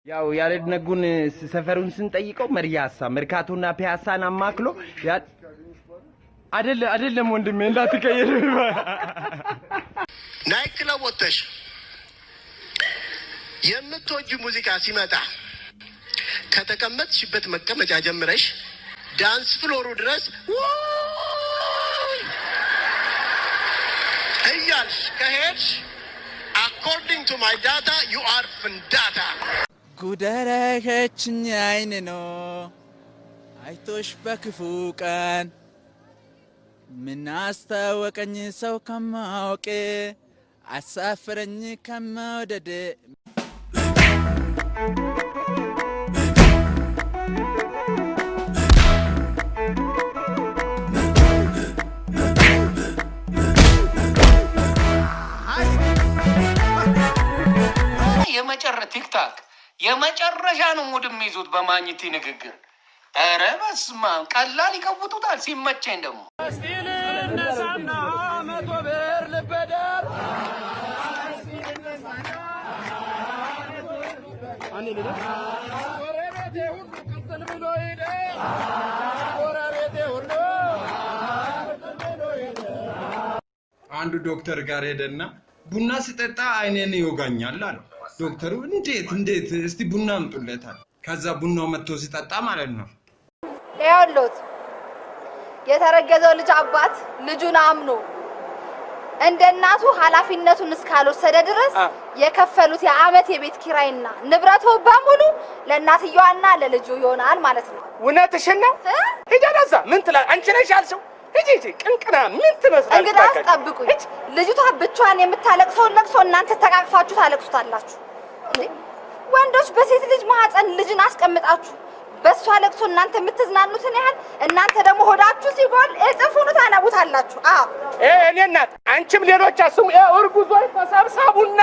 ያው ያሬድ ነጉን ሰፈሩን ስንጠይቀው መርያሳ መርካቶና ፒያሳን አማክሎ አይደለም ወንድሜ እንዳትቀየር ናይት ክለብ ወጥተሽ የምትወጂ ሙዚቃ ሲመጣ ከተቀመጥሽበት መቀመጫ ጀምረሽ ዳንስ ፍሎሩ ድረስ እያልሽ ከሄድሽ according to my data you are fundata ጉደረኸችኝ አይን ነው አይቶሽ በክፉ ቀን ምን አስታወቀኝ ሰው ከማወቅ አሳፈረኝ ከመውደድ የመጨረሻ ቲክታክ የመጨረሻ ነው ሙድ የሚይዙት በማግኘት ንግግር ኧረ በስመ አብ ቀላል ይቀውጡታል ሲመቸኝ ደግሞ እስቲል እነሳና 100 ብር ልበደር ወረቤቴ ሁሉ ቅጥል ብሎ ሄደ ወረቤቴ ሁሉ አንዱ ዶክተር ጋር ሄደና ቡና ሲጠጣ አይኔን ይወጋኛል አለ ዶክተሩ እንዴት እስቲ ቡና አምጡለታል ከዛ ቡናው መጥቶ ሲጠጣ ማለት ነው ያውሎት የተረገዘው ልጅ አባት ልጁን አምኖ እንደናቱ ኃላፊነቱን እስካልወሰደ ድረስ የከፈሉት የአመት የቤት ኪራይና ንብረቱ በሙሉ ለእናትየዋና ለልጁ ይሆናል ማለት ነው እውነትሽን ነው ሂጂዛ ምን ትላለህ አንቺ ነሽ ያልሽው ሂጂ ቅንቅና ምን ትመስላለች እንግዲህ አስጠብቁኝ ልጅቷ ብቻዋን የምታለቅሰው ለቅሶ እናንተ ተቃቅፋችሁ ታለቅሱታላችሁ ወንዶች በሴት ልጅ ማህፀን ልጅን አስቀምጣችሁ በሷ ለቅሶ እናንተ የምትዝናኑትን ያህል እናንተ ደግሞ ሆዳችሁ ሲጎል እጥፉን ታነቡታላችሁ እኔ እናት አንቺም ሌሎች አስሙ እርጉዞች ተሰብሰቡና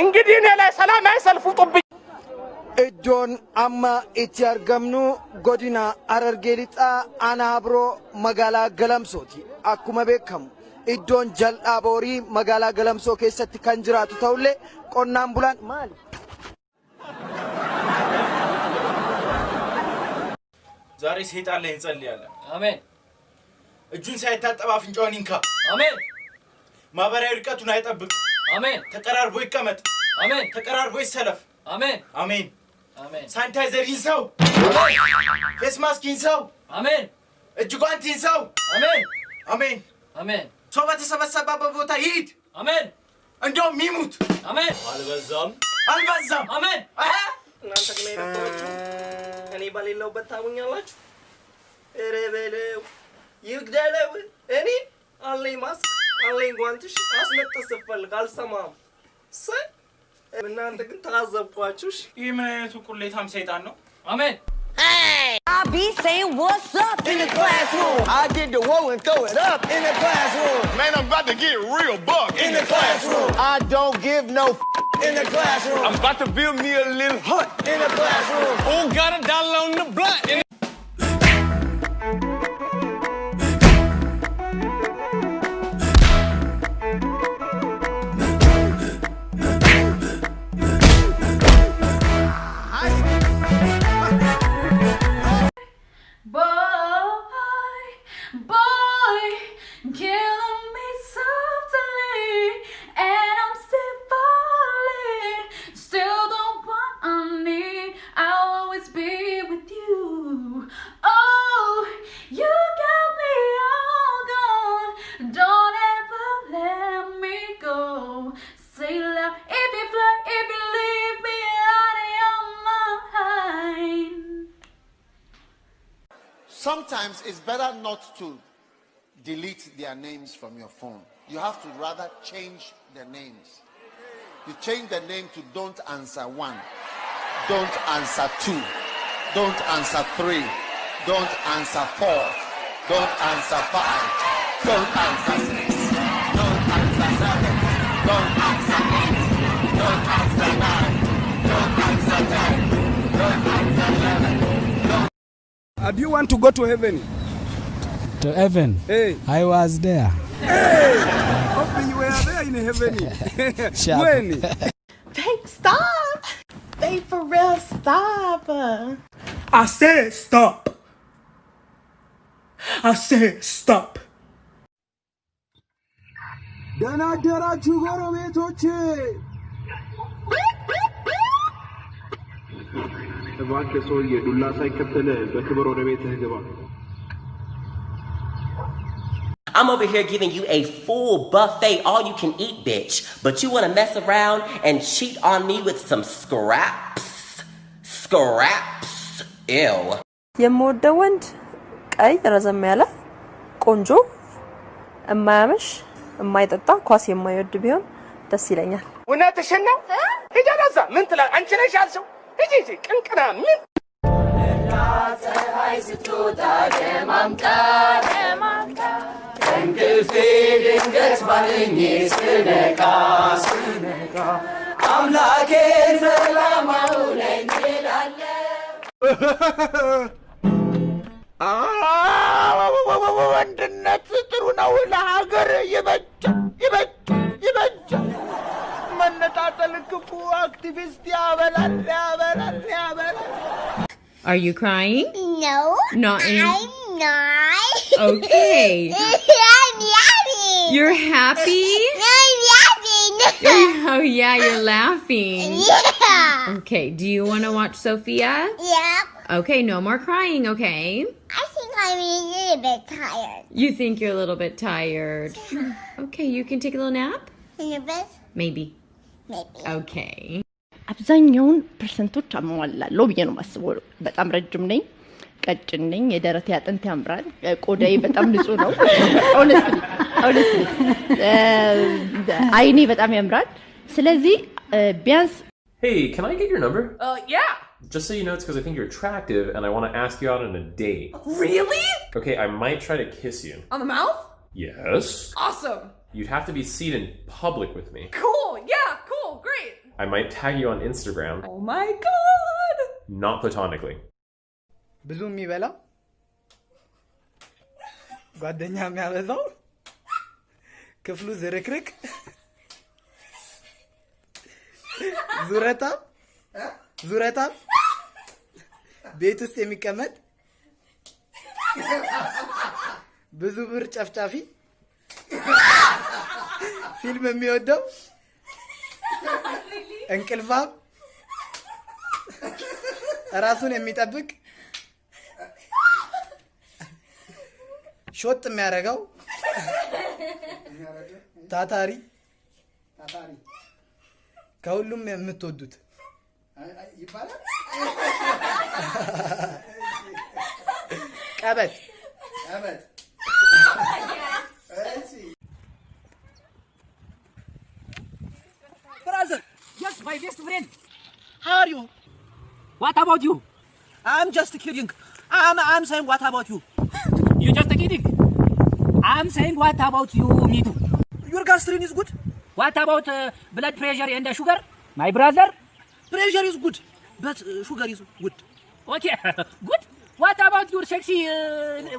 እንግዲህ እኔ ላይ ሰላም አይሰልፉጡብኝ እጆን አማ ኢቲያርገምኑ ጎዲና አረርጌሊጣ አናብሮ መጋላ ገለምሶቲ አኩመ ቤከሙ እዶን ጀልዳ ቦሪ መጋላ ገለምሶ ከሰት ከንጅራቱ ተውሌ ቆናም ቡላን ማል ዛሬ ሰይጣን ላይ እንጸልያለን አሜን እጁን ሳይታጠብ አፍንጫውን ይንካ አሜን ማበራዊ ርቀቱን አይጠብቅ አሜን ተቀራርቦ ይቀመጥ አሜን ተቀራርቦ ይሰለፍ አሜን አሜን አሜን ሳኒታይዘር ይንሳው አሜን ፌስ ማስክ ይንሳው አሜን እጅ ጓንት ይንሳው አሜን አሜን አሜን ሰው በተሰበሰበበት ቦታ ይሂድ አሜን እንደውም ይሙት አሜን አልበዛም አሜን እናንተ ግን አይደብራችሁ እኔ ባሌለው በታሙኛላችሁ እረበለው ይግደለው እኔ አለኝ ማስክ አለኝ ጓንትሽ አስነጥስ ፈልግ አልሰማም እናንተ ግን ታዘብኳችሁሽ ይሄ ምን አይነቱ ቁሌታም ሰይጣን ነው አሜን Hey! I be saying what's up in the classroom. I get the woe and throw it up In the classroom. man I'm about to get real buck In the classroom. I don't give no In the classroom. I'm about to build me a little hut In the classroom. who got a dollar on the blunt Boy, killing me softly, and I'm still falling. Still the one I need. I'll always be with you. Oh, you got me all gone. Don't ever let me go. Say love if you fly, if you leave me out of your mind. Sometimes it's better not to delete their names from your phone. You have to rather change their names. You change the name to don't answer 1, don't answer 2, don't answer 3, don't answer 4, don't answer 5, don't answer 6, don't answer 7, don't answer 8, don't answer 9, don't answer 10, don't answer 11. Do you want to go to heaven? To heaven? Hey. I was there. Hey! Hopefully you were there in heaven. When? They stop. They for real Stop. I said stop. I said stop. ደህና አደራችሁ ጎረቤቶቼ። እባክህ ሰውዬ ዱላ ሳይከተልህ በክብር ወደ ቤትህ ግባ። I'm over here giving you a full buffet, all you can eat, bitch. But you want to mess around and cheat on me with some scraps? Scraps? Ew. የምወደው ወንድ ቀይ ረዘም ያለ ቆንጆ እማያመሽ እማይጠጣ ኳስ የማይወድ ቢሆን ደስ ይለኛል። እውነትሽን ነው? ይጀራዛ ምን ትላ አንቺ ነሽ ያልሽው? እጂ ቅንቅና ምን ፀሐይ ስትወጣ ደማምቃ እንቅልፌ ድንገት ባለኝ ስነቃ አምላኬን ሰላም አውለኝ እላለሁ። ወንድነት ጥሩ ነው ለሀገር ይበጃል። መነጣጠል ክፉ አክቲቪስት ያበላል። Are you crying? No. Not I'm not. Okay. I'm laughing. You're happy? I'm laughing. Oh yeah, you're laughing. Yeah. Okay, do you want to watch Sophia? Yeah. Okay, no more crying, okay? I think I'm a little bit tired. You think you're a little bit tired? Okay, you can take a little nap? In your bed? Maybe. Maybe. Okay. አብዛኛውን ፐርሰንቶች አሟላለሁ ብዬ ነው ማስበው። በጣም ረጅም ነኝ፣ ቀጭን ነኝ፣ የደረቴ አጥንት ያምራል፣ ቆዳዬ በጣም ንጹህ ነው። honestly አይኔ በጣም ያምራል። ስለዚህ ቢያንስ Hey, can I get your number? Yeah. Just so you know, it's because I think you're attractive and I want to ask you out on a date. Really? Okay, I might try to kiss you. On the mouth? Yes. Awesome. You'd have to be seen in public with me. Cool. Yeah, cool. Great. I might tag you on Instagram. Oh my god. Not platonically. ብዙ የሚበላ ጓደኛ የሚያበዛው ክፍሉ ዝርክርክ ዙረታ ቤት ውስጥ የሚቀመጥ ብዙ ብር ጨፍጫፊ ፊልም የሚወደው እንቅልፋም ራሱን የሚጠብቅ ሾጥ የሚያደርገው ታታሪ ከሁሉም የምትወዱት ይባላል ቀበጥ Brother, yes, my best friend. How are you? What about you? I'm just kidding. I'm saying what about you? You just kidding? I'm saying what about you, me too. Your gastrin is good. What about blood pressure and sugar? My brother? Pressure is good, but sugar is good. Okay, good. What about your sexy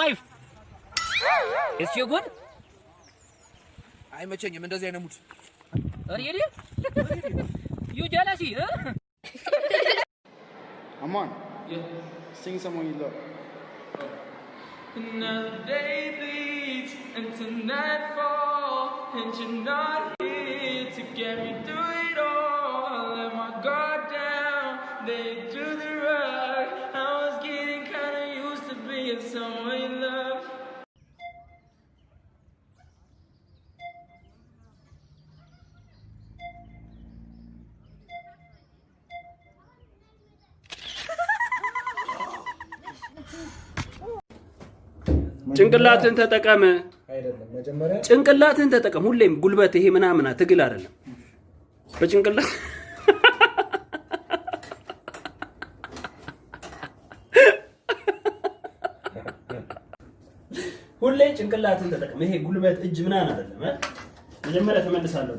wife? Is she good? አይመቸኝም እንደዚህ አይነት ሙድ Really? You jealousy, huh? Aman. Yeah. Sing someone you love. Another day bleeds into nightfall, and you're not here to get me through it all. I let my guard down, they do the rug. I was getting kinda used to being someone you love. ጭንቅላትን ተጠቀም አይደለም መጀመሪያ ጭንቅላትን ተጠቀም ሁሌም ጉልበት ይሄ ምናምን ትግል አይደለም በጭንቅላት ሁሌ ጭንቅላትን ተጠቀም ይሄ ጉልበት እጅ ምናምን አይደለም መጀመሪያ ተመልሳለሁ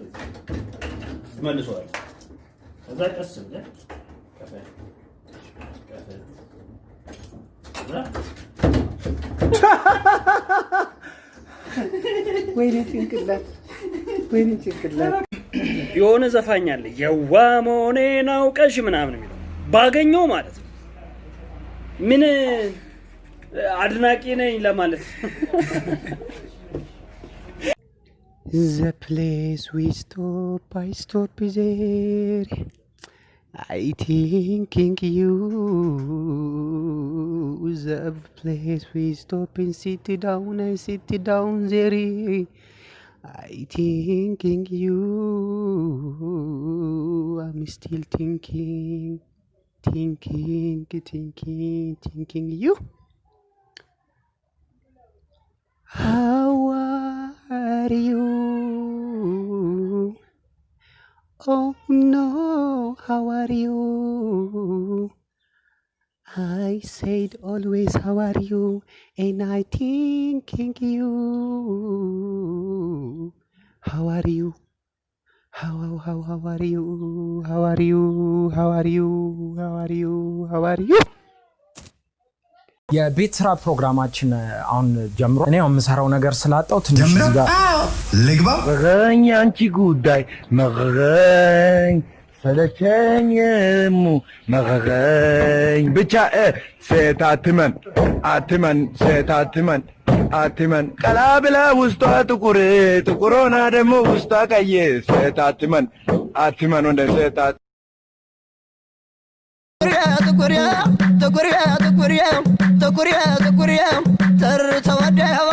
ተመልሷል ከዛ ቀስ ብለህ ከፈል ወይኔ ጭንቅላት የሆነ ዘፋኝ አለ የዋ መሆኔን አውቀሽ ምናምን የሚለው ባገኘው ማለት ነው ምን አድናቂ ነኝ ለማለት The place we stop, I stop there. I thinking you. The place we stop and sit down, I sit down there. I thinking you. I'm still thinking you. How are you? Oh no, how are you? I said always how are you, and I thinking you. How are you? How are you? How are you? How are you? How are you? How are you? የቤት ስራ ፕሮግራማችን አሁን ጀምሮ እኔ የምሰራው ነገር ስላጣው ትንሽ ዝጋ ልግባ መገኝ አንቺ ጉዳይ መገኝ ሰለቸኝሙ መገኝ ብቻ ሴት አትመን ሴት አትመን ቀላ ብላ ውስጧ ጥቁሮና ደግሞ ውስጧ ቀይ ሴት አትመን ወንደ ሴት تكوريا ترتودوا